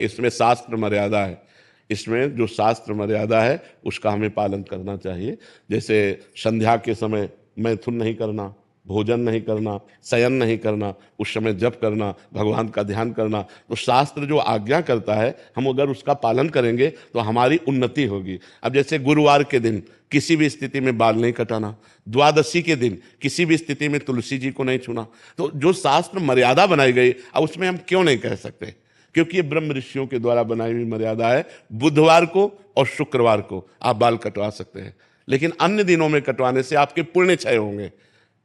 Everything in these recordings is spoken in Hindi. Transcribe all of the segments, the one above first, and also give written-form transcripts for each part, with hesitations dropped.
इसमें शास्त्र मर्यादा है। इसमें जो शास्त्र मर्यादा है उसका हमें पालन करना चाहिए। जैसे संध्या के समय मैथुन नहीं करना, भोजन नहीं करना, शयन नहीं करना, उस समय जप करना, भगवान का ध्यान करना। तो शास्त्र जो आज्ञा करता है हम अगर उसका पालन करेंगे तो हमारी उन्नति होगी। अब जैसे गुरुवार के दिन किसी भी स्थिति में बाल नहीं कटाना, द्वादशी के दिन किसी भी स्थिति में तुलसी जी को नहीं छूना। तो जो शास्त्र मर्यादा बनाई गई अब उसमें हम क्यों नहीं कह सकते? क्योंकि ये ब्रह्म ऋषियों के द्वारा बनाई हुई मर्यादा है। बुधवार को और शुक्रवार को आप बाल कटवा सकते हैं, लेकिन अन्य दिनों में कटवाने से आपके पुण्य क्षय होंगे।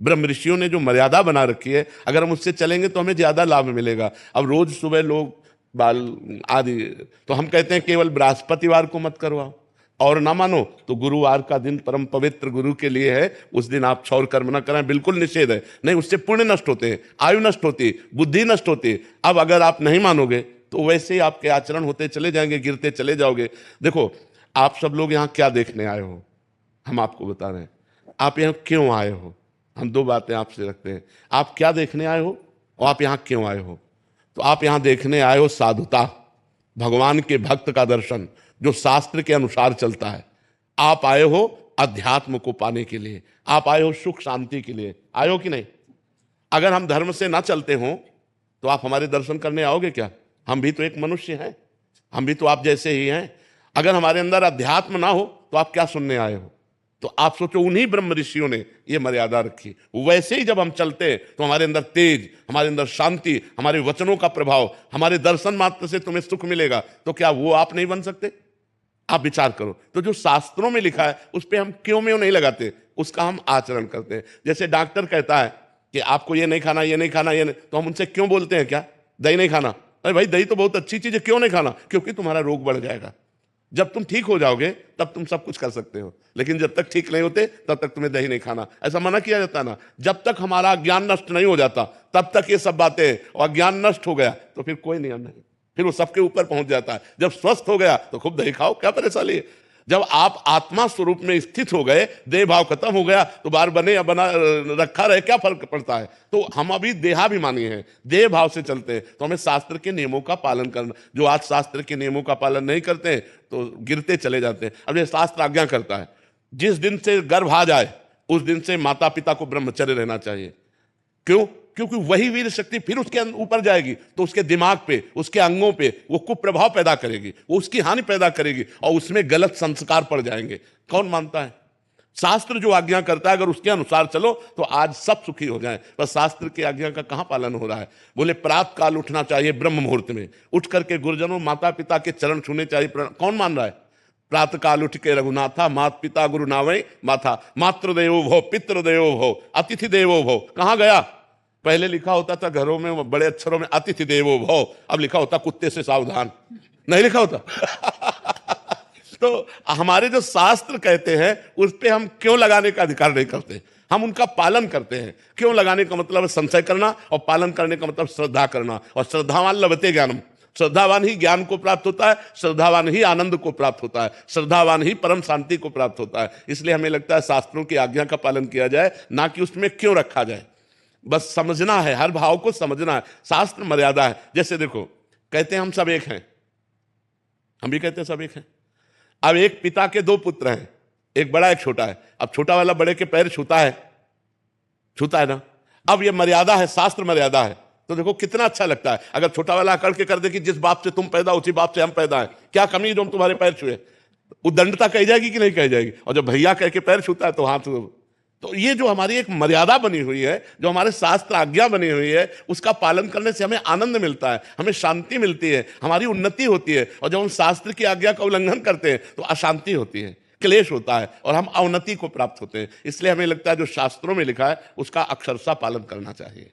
ब्रह्म ऋषियों ने जो मर्यादा बना रखी है, अगर हम उससे चलेंगे तो हमें ज्यादा लाभ मिलेगा। अब रोज सुबह लोग बाल आदि, तो हम कहते हैं केवल बृहस्पतिवार को मत करवाओ, और ना मानो तो गुरुवार का दिन परम पवित्र गुरु के लिए है, उस दिन आप क्षौर कर्म न करें, बिल्कुल निषेध है। नहीं, उससे पुण्य नष्ट होते हैं, आयु नष्ट होती है, बुद्धि नष्ट होती है। अब अगर आप नहीं मानोगे तो वैसे ही आपके आचरण होते चले जाएंगे, गिरते चले जाओगे। देखो, आप सब लोग यहाँ क्या देखने आए हो, हम आपको बता रहे हैं। आप यहाँ क्यों आए हो, हम दो बातें आपसे रखते हैं। आप क्या देखने आए हो और आप यहाँ क्यों आए हो? तो आप यहाँ देखने आए हो साधुता, भगवान के भक्त का दर्शन जो शास्त्र के अनुसार चलता है। आप आए हो अध्यात्म को पाने के लिए, आप आए हो सुख शांति के लिए। आए हो कि नहीं? अगर हम धर्म से ना चलते हो तो आप हमारे दर्शन करने आओगे क्या? हम भी तो एक मनुष्य हैं, हम भी तो आप जैसे ही हैं। अगर हमारे अंदर अध्यात्म ना हो तो आप क्या सुनने आए हो? तो आप सोचो, उन्हीं ब्रह्म ऋषियों ने ये मर्यादा रखी। वैसे ही जब हम चलते हैं तो हमारे अंदर तेज, हमारे अंदर शांति, हमारे वचनों का प्रभाव, हमारे दर्शन मात्र से तुम्हें सुख मिलेगा। तो क्या वो आप नहीं बन सकते? आप विचार करो। तो जो शास्त्रों में लिखा है उस पर हम क्यों नहीं लगाते, उसका हम आचरण करते हैं। जैसे डॉक्टर कहता है कि आपको ये नहीं खाना, ये नहीं खाना, ये नहीं, तो हम उनसे क्यों बोलते हैं क्या दही नहीं खाना? अरे भाई, दही तो बहुत अच्छी चीज है, क्यों नहीं खाना? क्योंकि तुम्हारा रोग बढ़ जाएगा। जब तुम ठीक हो जाओगे तब तुम सब कुछ कर सकते हो, लेकिन जब तक ठीक नहीं होते तब तक तुम्हें दही नहीं खाना, ऐसा मना किया जाता ना। जब तक हमारा ज्ञान नष्ट नहीं हो जाता तब तक ये सब बातें, और ज्ञान नष्ट हो गया तो फिर कोई नियम नहीं, फिर वो सबके ऊपर पहुंच जाता है। जब स्वस्थ हो गया तो खूब दही खाओ, क्या परेशानी है? जब आप आत्मा स्वरूप में स्थित हो गए, देह भाव खत्म हो गया, तो बाहर बने या बना रखा रहे, क्या फर्क पड़ता है? तो हम अभी देहाभिमानी हैं, देह भाव से चलते हैं। तो हमें शास्त्र के नियमों का पालन करना। जो आज शास्त्र के नियमों का पालन नहीं करते हैं तो गिरते चले जाते हैं। अब ये शास्त्र आज्ञा करता है, जिस दिन से गर्भ आ जाए उस दिन से माता पिता को ब्रह्मचर्य रहना चाहिए। क्यों? क्योंकि वही वीर शक्ति फिर उसके ऊपर जाएगी तो उसके दिमाग पे, उसके अंगों पे वो कुप्रभाव पैदा करेगी, वो उसकी हानि पैदा करेगी और उसमें गलत संस्कार पड़ जाएंगे। कौन मानता है? शास्त्र जो आज्ञा करता है अगर उसके अनुसार चलो तो आज सब सुखी हो जाएं। पर शास्त्र की आज्ञा का कहां पालन हो रहा है? बोले प्रातः काल उठना चाहिए, ब्रह्म मुहूर्त में उठ करके गुरुजनों माता पिता के चरण छूने चाहिए। कौन मान रहा है? प्रातः काल उठ के रघुनाथा, मात पिता गुरु नावै माथा, मातृदेवो भव पितृदेवो भव अतिथि देवो भव। कहां गया? पहले लिखा होता था घरों में बड़े अक्षरों में अतिथि देवो भव, अब लिखा होता कुत्ते से सावधान, नहीं लिखा होता। तो हमारे जो शास्त्र कहते हैं उस पे हम क्यों लगाने का अधिकार नहीं करते? हम उनका पालन करते हैं। क्यों लगाने का मतलब है संशय करना, और पालन करने का मतलब श्रद्धा करना। और श्रद्धावान लभते ज्ञानम, श्रद्धावान ही ज्ञान को प्राप्त होता है, श्रद्धावान ही आनंद को प्राप्त होता है, श्रद्धावान ही परम शांति को प्राप्त होता है। इसलिए हमें लगता है शास्त्रों की आज्ञा का पालन किया जाए, ना कि उसमें क्यों रखा जाए। बस समझना है, हर भाव को समझना है। शास्त्र मर्यादा है। जैसे देखो, कहते हैं हम सब एक हैं, हम भी कहते हैं सब एक हैं। अब एक पिता के दो पुत्र हैं, एक बड़ा एक छोटा है। अब छोटा वाला बड़े के पैर छूता है, छूता है ना। अब ये मर्यादा है, शास्त्र मर्यादा है। तो देखो कितना अच्छा लगता है अगर छोटा वाला अकड़ के कर दे कि जिस बाप से तुम पैदा उसी बाप से हम पैदा हैं, क्या कमी जो हम तुम्हारे पैर छुए। उदंडता कही जाएगी कि नहीं कही जाएगी? और जब भैया कह के पैर छूता है तो हाथ। तो ये जो हमारी एक मर्यादा बनी हुई है, जो हमारे शास्त्र आज्ञा बनी हुई है, उसका पालन करने से हमें आनंद मिलता है, हमें शांति मिलती है, हमारी उन्नति होती है। और जब हम शास्त्र की आज्ञा का उल्लंघन करते हैं तो अशांति होती है, क्लेश होता है और हम अवनति को प्राप्त होते हैं। इसलिए हमें लगता है जो शास्त्रों में लिखा है उसका अक्षरशः पालन करना चाहिए।